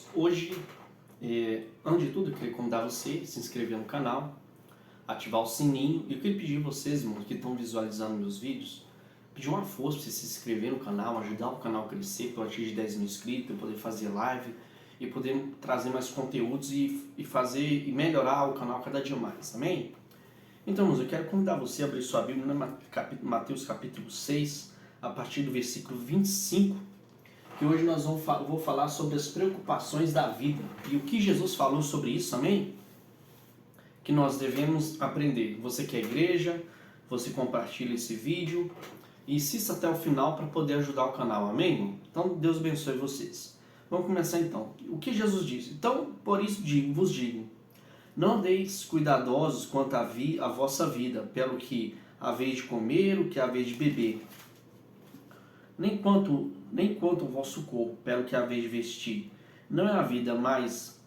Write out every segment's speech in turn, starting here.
irmãos, hoje, antes de tudo, eu queria convidar você a se inscrever no canal, ativar o sininho, e eu queria pedir a vocês, irmãos, que estão visualizando meus vídeos, pedir uma força para você se inscrever no canal, ajudar o canal a crescer, para eu atingir 10 mil inscritos, para eu poder fazer live e poder trazer mais conteúdos e melhorar o canal cada dia mais, amém? Então, irmãos, eu quero convidar você a abrir sua Bíblia em Mateus capítulo 6, a partir do versículo 25, que hoje nós vou falar sobre as preocupações da vida e o que Jesus falou sobre isso, amém? Que nós devemos aprender. Você que é igreja, você compartilha esse vídeo e assista até o final para poder ajudar o canal, amém? Então Deus abençoe vocês. Vamos começar então. O que Jesus disse? Então, por isso vos digo, não andeis cuidadosos quanto a vossa vida, pelo que haveis de comer, o que haveis de beber, nem quanto o vosso corpo, pelo que haveis de vestir. Não é a vida mais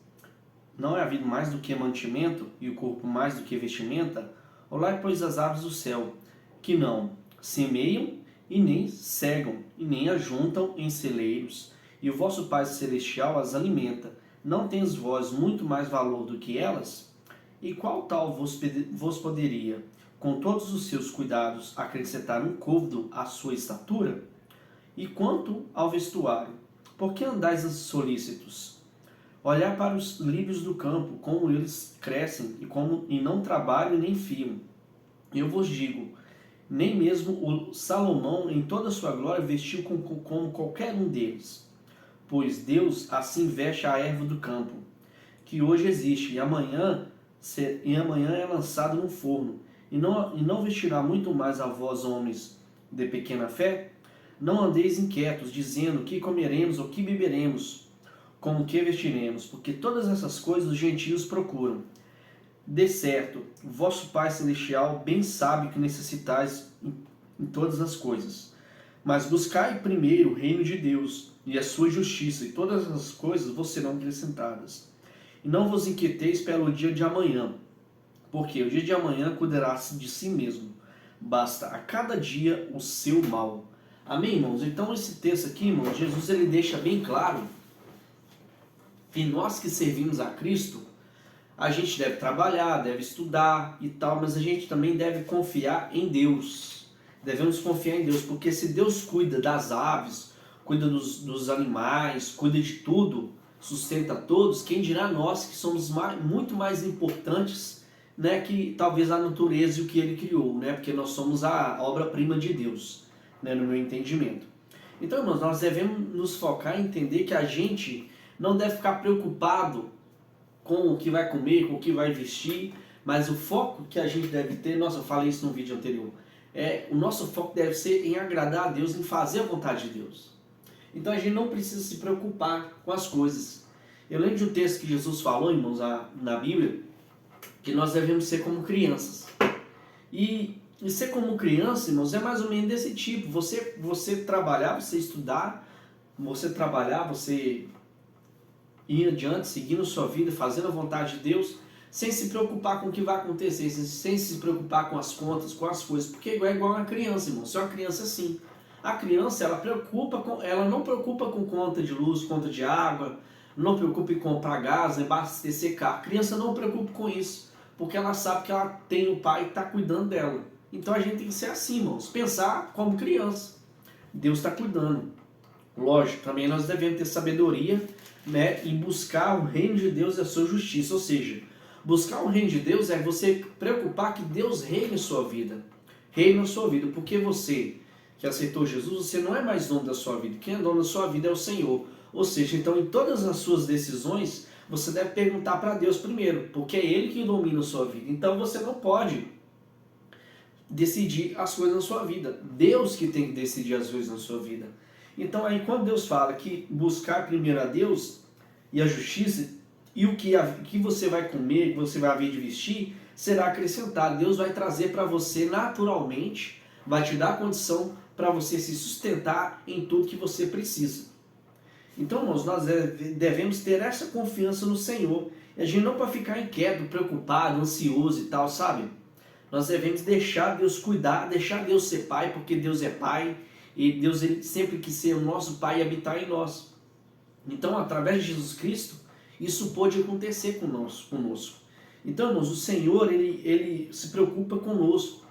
do que mantimento, e o corpo mais do que vestimenta? Olhai, pois, as aves do céu, que não semeiam, e nem cegam, e nem ajuntam em celeiros, e o vosso Pai Celestial as alimenta. Não tendes vós muito mais valor do que elas? E qual tal vos poderia, com todos os seus cuidados, acrescentar um côvado à sua estatura? E quanto ao vestuário, por que andais solícitos? Olhar para os lírios do campo, como eles crescem, e não trabalham nem fiam. Eu vos digo, nem mesmo o Salomão, em toda a sua glória, vestiu como qualquer um deles. Pois Deus assim veste a erva do campo, que hoje existe, e amanhã é lançado no forno. E não vestirá muito mais a vós, homens de pequena fé? Não andeis inquietos, dizendo que comeremos ou que beberemos, como que vestiremos, porque todas essas coisas os gentios procuram. De certo, vosso Pai Celestial bem sabe que necessitais em todas as coisas. Mas buscai primeiro o reino de Deus e a sua justiça, e todas as coisas vos serão acrescentadas. E não vos inquieteis pelo dia de amanhã, porque o dia de amanhã cuidará de si mesmo. Basta a cada dia o seu mal. Amém, irmãos? Então esse texto aqui, irmãos, Jesus ele deixa bem claro que nós que servimos a Cristo, a gente deve trabalhar, deve estudar e tal, mas a gente também deve confiar em Deus. Devemos confiar em Deus, porque se Deus cuida das aves, cuida dos animais, cuida de tudo, sustenta todos, quem dirá nós que somos muito mais importantes, né, que talvez a natureza e o que Ele criou, né, porque nós somos a obra-prima de Deus, né, no meu entendimento. Então, irmãos, nós devemos nos focar em entender que a gente não deve ficar preocupado com o que vai comer, com o que vai vestir, mas o foco que a gente deve ter, nossa, eu falei isso no vídeo anterior, o nosso foco deve ser em agradar a Deus, em fazer a vontade de Deus. Então a gente não precisa se preocupar com as coisas. Eu lembro de um texto que Jesus falou, irmãos, na Bíblia, que nós devemos ser como crianças. E ser como criança, irmãos, é mais ou menos desse tipo. Você trabalhar, você estudar, você ir adiante, seguindo sua vida, fazendo a vontade de Deus, sem se preocupar com o que vai acontecer, sem se preocupar com as contas, com as coisas, porque é igual uma criança, irmão. Se é uma criança assim, a criança ela não preocupa com conta de luz, conta de água, não preocupa em comprar gás, abastecer carro. A criança não preocupa com isso, porque ela sabe que ela tem o pai que está cuidando dela. Então a gente tem que ser assim, irmãos, pensar como criança. Deus está cuidando. Lógico, também nós devemos ter sabedoria, né, e buscar o reino de Deus e a sua justiça. Ou seja, buscar o reino de Deus é você preocupar que Deus reine a sua vida. Reine a sua vida, porque você que aceitou Jesus, você não é mais dono da sua vida. Quem é dono da sua vida é o Senhor. Ou seja, então em todas as suas decisões, você deve perguntar para Deus primeiro, porque é Ele que domina a sua vida. Então você não pode decidir as coisas na sua vida. Deus que tem que decidir as coisas na sua vida. Então aí quando Deus fala que buscar primeiro a Deus e a justiça, e o que você vai comer, que você vai haver de vestir, será acrescentado. Deus vai trazer para você naturalmente, vai te dar a condição para você se sustentar em tudo que você precisa. Então, irmãos, nós devemos ter essa confiança no Senhor. E a gente não para ficar inquieto, preocupado, ansioso e tal, sabe? Nós devemos deixar Deus cuidar, deixar Deus ser Pai, porque Deus é Pai. E Deus ele sempre quis ser o nosso Pai e habitar em nós. Então, através de Jesus Cristo, isso pode acontecer conosco. Então, irmãos, o Senhor, ele se preocupa conosco.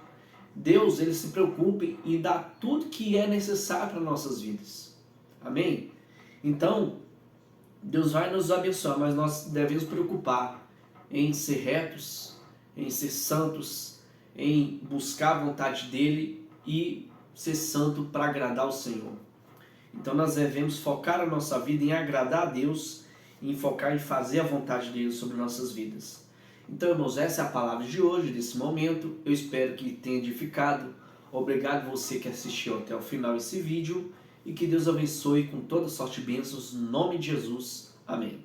Deus, ele se preocupa em dar tudo que é necessário para nossas vidas. Amém? Então, Deus vai nos abençoar, mas nós devemos preocupar em ser retos, em ser santos, em buscar a vontade dele e ser santo para agradar o Senhor. Então nós devemos focar a nossa vida em agradar a Deus e em focar em fazer a vontade dele sobre nossas vidas. Então, irmãos, essa é a palavra de hoje, desse momento. Eu espero que tenha edificado. Obrigado você que assistiu até o final desse vídeo e que Deus abençoe com toda sorte e bênçãos no nome de Jesus. Amém.